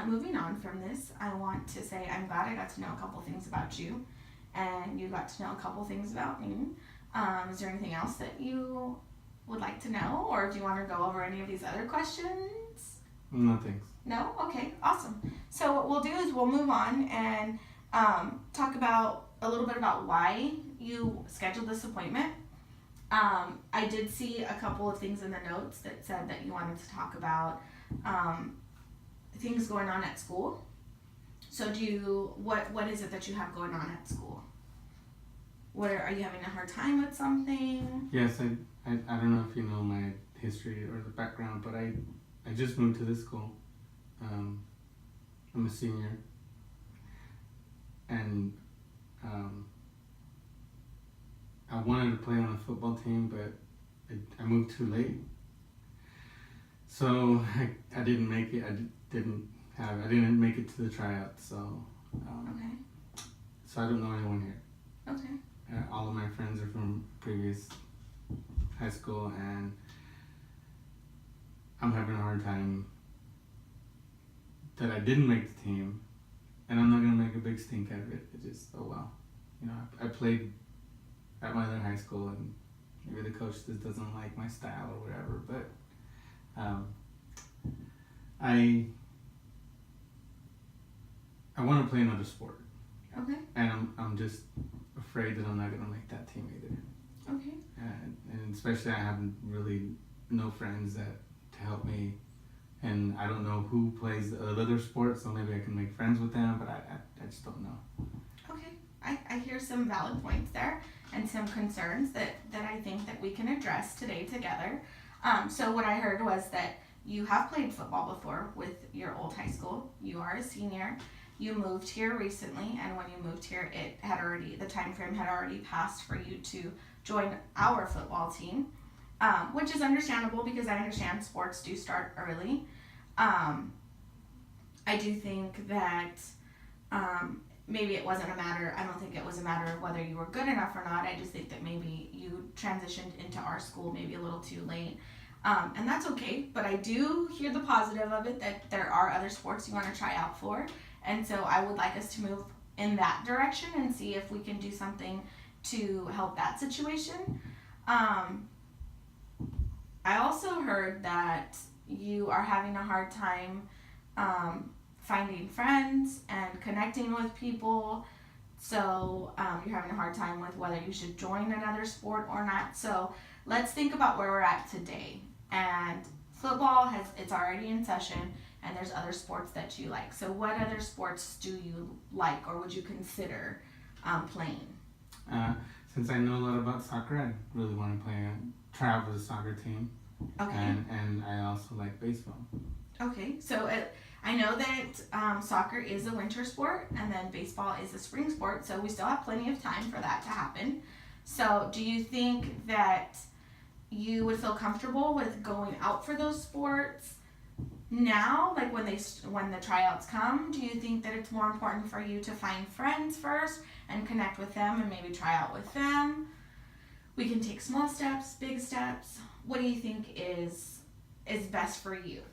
Moving on from this, I want to say I'm glad I got to know a couple things about you, and you got to know a couple things about me. Is there anything else that you would like to know, or do you want to go over any of these other questions? No, thanks. No? Okay, awesome. So what we'll do is we'll move on and talk about a little bit about why you scheduled this appointment. I did see a couple of things in the notes that said that you wanted to talk about things going on at school. So what is it that you have going on at school? Are you having a hard time with something? Yes, I don't know if you know my history or the background, but I just moved to this school. I'm a senior, and I wanted to play on a football team, but I moved too late. So I didn't make it. I didn't make it to the tryout. So Okay. So I don't know anyone here. Okay. All of my friends are from previous high school, and I'm having a hard time that I didn't make the team, and I'm not gonna make a big stink out of it. It just, oh well, I played at my other high school, and maybe the coach just doesn't like my style or whatever. But I want to play another sport. Okay. And I'm just afraid that I'm not gonna make that team either. Okay. And especially I have really no friends to help me, and I don't know who plays the other sports, so maybe I can make friends with them, but I just don't know. Okay. I hear some valid points there and some concerns that I think that we can address today together. So what I heard was that you have played football before with your old high school. You are a senior. You moved here recently, and when you moved here, the time frame had already passed for you to join our football team, which is understandable because I understand sports do start early. I do think that maybe it wasn't I don't think it was a matter of whether you were good enough or not. I just think that maybe you transitioned into our school maybe a little too late. And that's okay, but I do hear the positive of it, that there are other sports you want to try out for. And so I would like us to move in that direction and see if we can do something to help that situation. I also heard that you are having a hard time finding friends and connecting with people. So you're having a hard time with whether you should join another sport or not. So let's think about where we're at today. And football it's already in session, and there's other sports that you like. So what other sports do you like or would you consider playing? Since I know a lot about soccer, I really want to try out for the soccer team. Okay. And I also like baseball. Okay, so I know that soccer is a winter sport, and then baseball is a spring sport, so we still have plenty of time for that to happen. So do you think that you would feel comfortable with going out for those sports now, like when the tryouts come? Do you think that it's more important for you to find friends first and connect with them and maybe try out with them? We can take small steps, big steps. What do you think is best for you?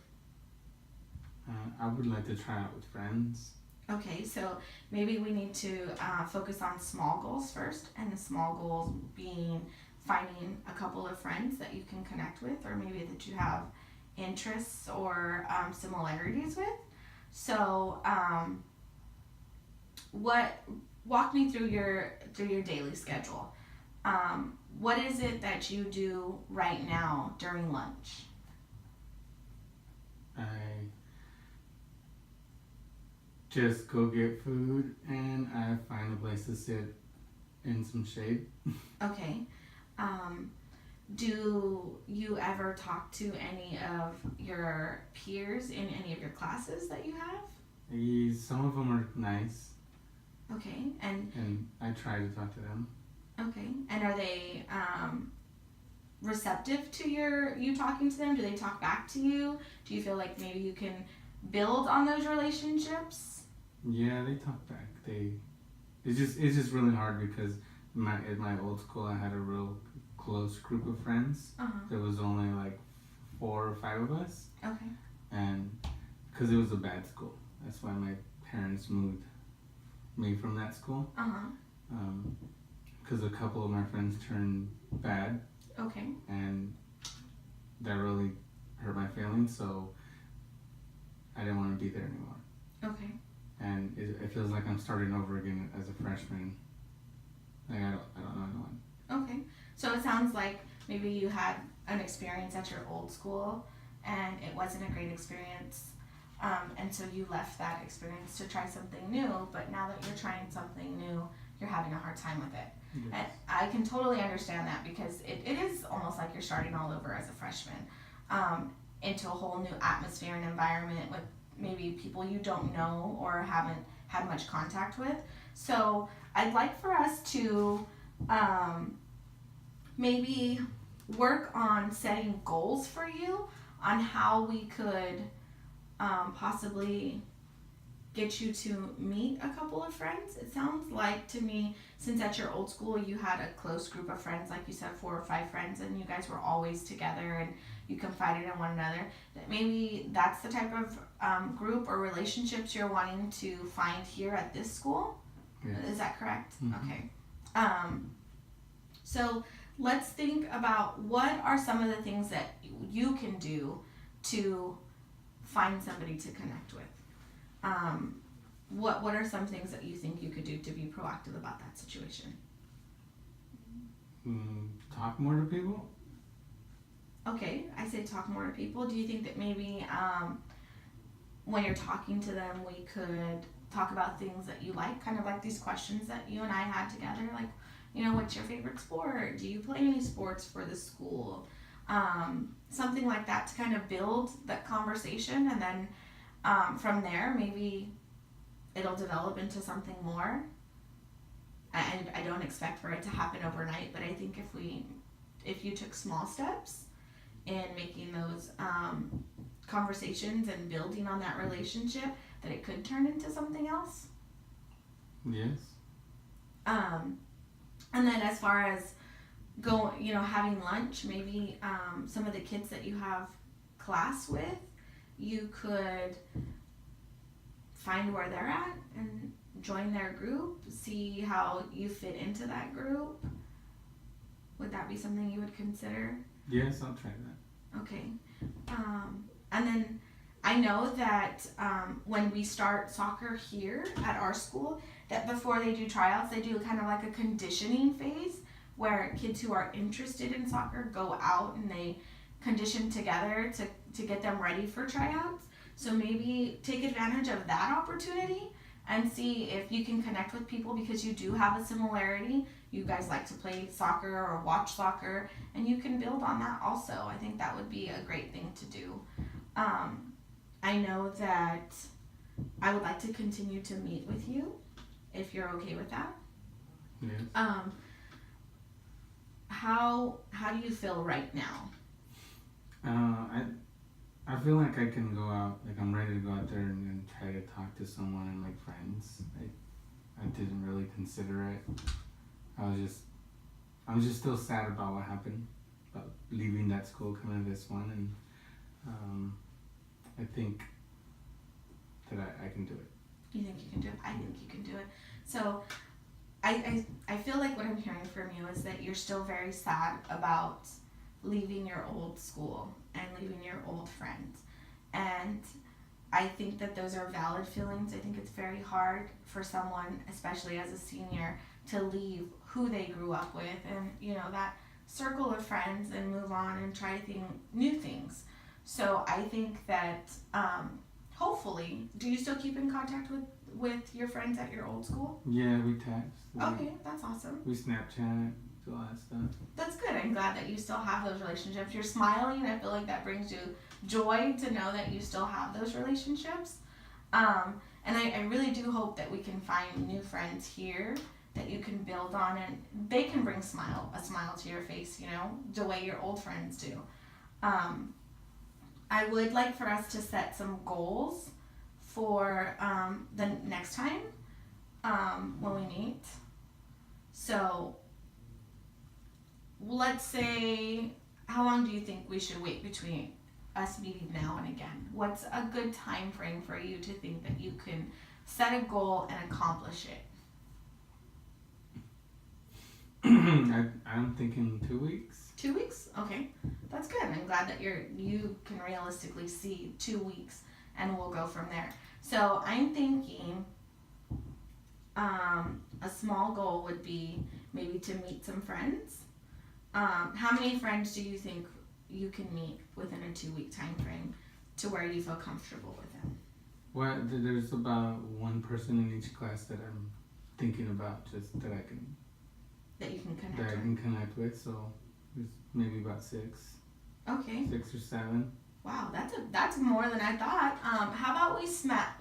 I would like to try out with friends. Okay, so maybe we need to focus on small goals first, and the small goals being finding a couple of friends that you can connect with, or maybe that you have interests or similarities with. So walk me through your daily schedule. What is it that you do right now during lunch? I just go get food, and I find a place to sit in some shade. Okay. Do you ever talk to any of your peers in any of your classes that you have? Some of them are nice. Okay, and I try to talk to them. Okay, and are they receptive to you talking to them? Do they talk back to you? Do you feel like maybe you can build on those relationships? Yeah, they talk back. It's just really hard because at my old school I had a real close group of friends. Uh-huh. There was only like 4 or 5 of us. Okay. and because it was a bad school, that's why my parents moved me from that school. Because a couple of my friends turned bad, Okay. and that really hurt my feelings, so I didn't want to be there anymore. Okay. And it feels like I'm starting over again as a freshman. Like I don't know anyone. Okay. So it sounds like maybe you had an experience at your old school and it wasn't a great experience. And so you left that experience to try something new, but now that you're trying something new, you're having a hard time with it. Yes. And I can totally understand that because it is almost like you're starting all over as a freshman, into a whole new atmosphere and environment with maybe people you don't know or haven't had much contact with. So I'd like for us to maybe work on setting goals for you on how we could possibly get you to meet a couple of friends. It sounds like to me, since at your old school you had a close group of friends, like you said, 4 or 5 friends, and you guys were always together and you confided in one another, that maybe that's the type of group or relationships you're wanting to find here at this school. Yes. Is that correct? Mm-hmm. Okay. So let's think about what are some of the things that you can do to find somebody to connect with. What are some things that you think you could do to be proactive about that situation? Talk more to people. Okay, I say talk more to people. Do you think that maybe when you're talking to them, we could talk about things that you like, kind of like these questions that you and I had together, like, you know, what's your favorite sport? Do you play any sports for the school? Something like that to kind of build that conversation, and then from there, maybe it'll develop into something more. And I don't expect for it to happen overnight, but I think if you took small steps in making those conversations and building on that relationship, that it could turn into something else. Yes. And then as far as having lunch, maybe some of the kids that you have class with, you could find where they're at and join their group, see how you fit into that group. Would that be something you would consider? Yes, I'll try that. Okay. And then I know that when we start soccer here at our school, that before they do tryouts, they do kind of like a conditioning phase where kids who are interested in soccer go out and they condition together to get them ready for tryouts. So maybe take advantage of that opportunity and see if you can connect with people, because you do have a similarity. You guys like to play soccer or watch soccer, and you can build on that also. I think that would be a great thing to do. I know that I would like to continue to meet with you if you're okay with that. Yes. How do you feel right now? I feel like I can go out, like I'm ready to go out there and try to talk to someone and make friends. I didn't really consider it. I was just still sad about what happened, about leaving that school, coming to this one, and I think that I can do it. You think you can do it? I think you can do it. So I feel like what I'm hearing from you is that you're still very sad about leaving your old school and leaving your old friends. And I think that those are valid feelings. I think it's very hard for someone, especially as a senior, to leave who they grew up with and, that circle of friends and move on and try new things. So I think that hopefully, do you still keep in contact with your friends at your old school? Yeah, we text. Okay, that's awesome. We Snapchat, do all that stuff. That's good. I'm glad that you still have those relationships. You're smiling. I feel like that brings you joy to know that you still have those relationships. And I really do hope that we can find new friends here that you can build on, and they can bring a smile to your face, the way your old friends do. I would like for us to set some goals for the next time when we meet. So let's say, how long do you think we should wait between us meeting now and again? What's a good time frame for you to think that you can set a goal and accomplish it? I'm thinking 2 weeks. 2 weeks? Okay, that's good. I'm glad that you can realistically see 2 weeks, and we'll go from there. So I'm thinking a small goal would be maybe to meet some friends. How many friends do you think you can meet within a 2-week time frame to where you feel comfortable with them? Well, there's about one person in each class that I'm thinking about, just that I can connect with. So it's maybe about 6. Okay. 6 or 7. Wow, that's more than I thought. How about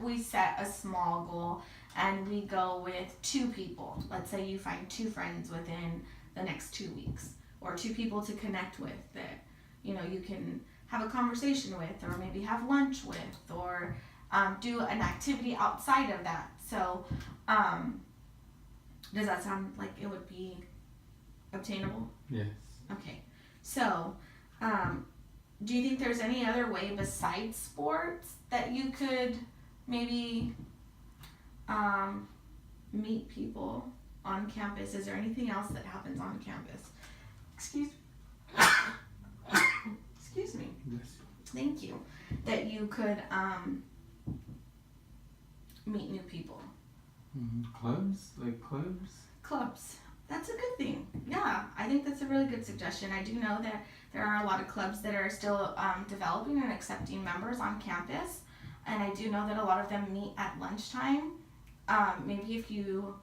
we set a small goal and we go with 2 people. Let's say you find 2 friends within the next 2 weeks, or 2 people to connect with that you can have a conversation with, or maybe have lunch with, or do an activity outside of that. So, does that sound like it would be obtainable? Yes. Okay. So, do you think there's any other way besides sports that you could maybe meet people on campus? Is there anything else that happens on campus? Excuse me. Yes. Thank you. That you could meet new people. Clubs? Like clubs? Clubs. That's a good thing. Yeah, I think that's a really good suggestion. I do know that there are a lot of clubs that are still developing and accepting members on campus. And I do know that a lot of them meet at lunchtime. Maybe if you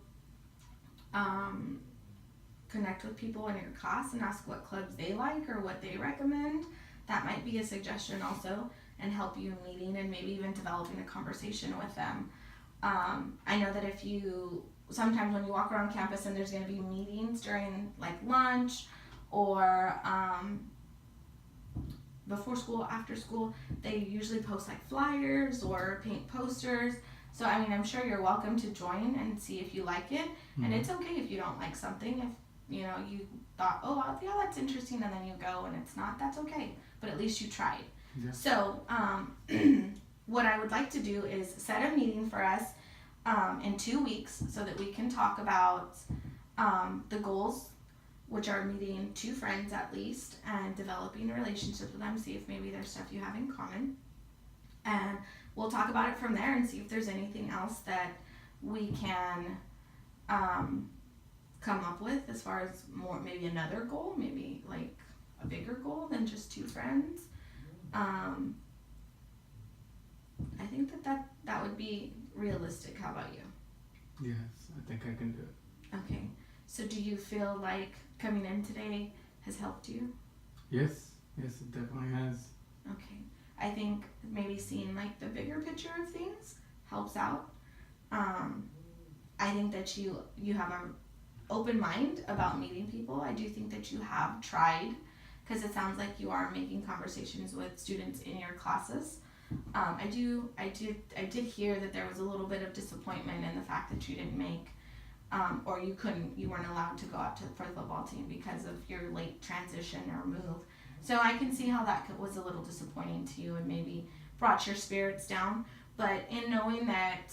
connect with people in your class and ask what clubs they like or what they recommend, that might be a suggestion also, and help you meeting and maybe even developing a conversation with them. I know that sometimes when you walk around campus and there's going to be meetings during like lunch or before school, after school, they usually post like flyers or paint posters. So I mean, I'm sure you're welcome to join and see if you like it. And it's okay if you don't like something. If you thought, oh yeah, that's interesting, and then you go and it's not, that's okay. But at least you tried. Yeah. So what I would like to do is set a meeting for us in 2 weeks so that we can talk about the goals, which are meeting 2 friends at least and developing a relationship with them, see if maybe there's stuff you have in common. And we'll talk about it from there and see if there's anything else that we can come up with as far as maybe another goal, maybe like a bigger goal than just 2 friends. I think that would be realistic. How about you? Yes, I think I can do it. Okay. So do you feel like coming in today has helped you? Yes, it definitely has. Okay. I think maybe seeing like the bigger picture of things helps out. I think that you have an open mind about meeting people. I do think that you have tried, because it sounds like you are making conversations with students in your classes. I did hear that there was a little bit of disappointment in the fact that you didn't make, or you weren't allowed to go out for the football team because of your late transition or move. So I can see how that was a little disappointing to you and maybe brought your spirits down. But in knowing that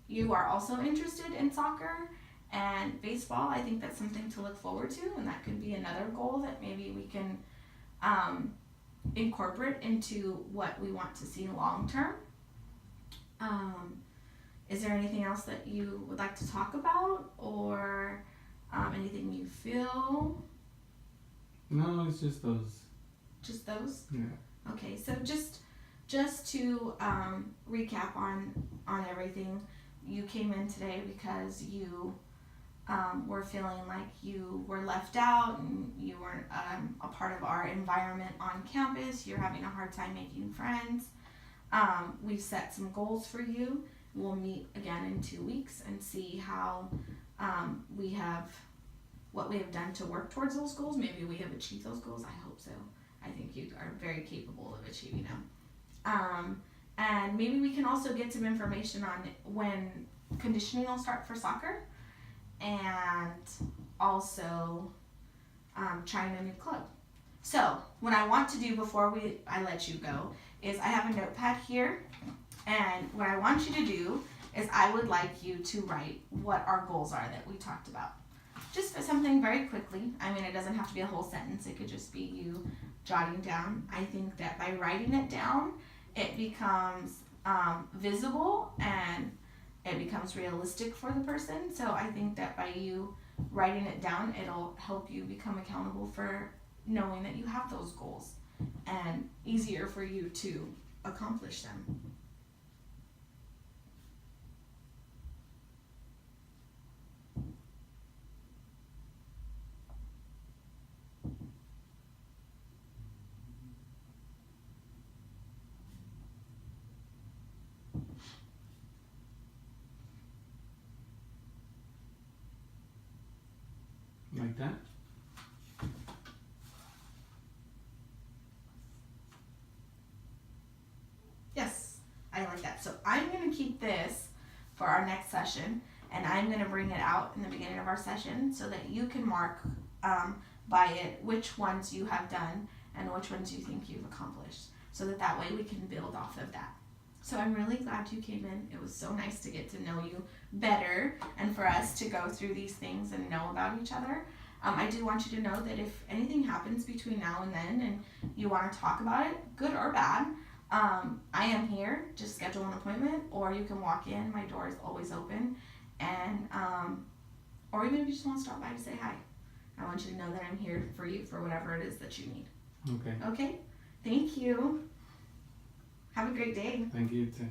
you are also interested in soccer and baseball, I think that's something to look forward to, and that could be another goal that maybe we can incorporate into what we want to see long term. Is there anything else that you would like to talk about, or anything you feel? No, it's just those. Just those? Yeah. Okay, so just to recap on everything, you came in today because you were feeling like you were left out and you weren't a part of our environment on campus. You're having a hard time making friends. We've set some goals for you. We'll meet again in 2 weeks and see how what we have done to work towards those goals. Maybe we have achieved those goals. I hope so. I think you are very capable of achieving them. And maybe we can also get some information on when conditioning will start for soccer, and also trying a new club. So what I want to do before I let you go is I have a notepad here, and what I want you to do is I would like you to write what our goals are that we talked about. Just something very quickly. I mean, it doesn't have to be a whole sentence. It could just be you jotting down. I think that by writing it down, it becomes visible and it becomes realistic for the person. So I think that by you writing it down, it'll help you become accountable for knowing that you have those goals and easier for you to accomplish them. Like that? Yes, I like that. So I'm going to keep this for our next session, and I'm going to bring it out in the beginning of our session so that you can mark by it which ones you have done and which ones you think you've accomplished, so that way we can build off of that. So I'm really glad you came in. It was so nice to get to know you better and for us to go through these things and know about each other. I do want you to know that if anything happens between now and then and you want to talk about it, good or bad, I am here. Just schedule an appointment, or you can walk in. My door is always open. And or even if you just want to stop by to say hi. I want you to know that I'm here for you for whatever it is that you need. Okay. Okay? Thank you. Have a great day. Thank you too.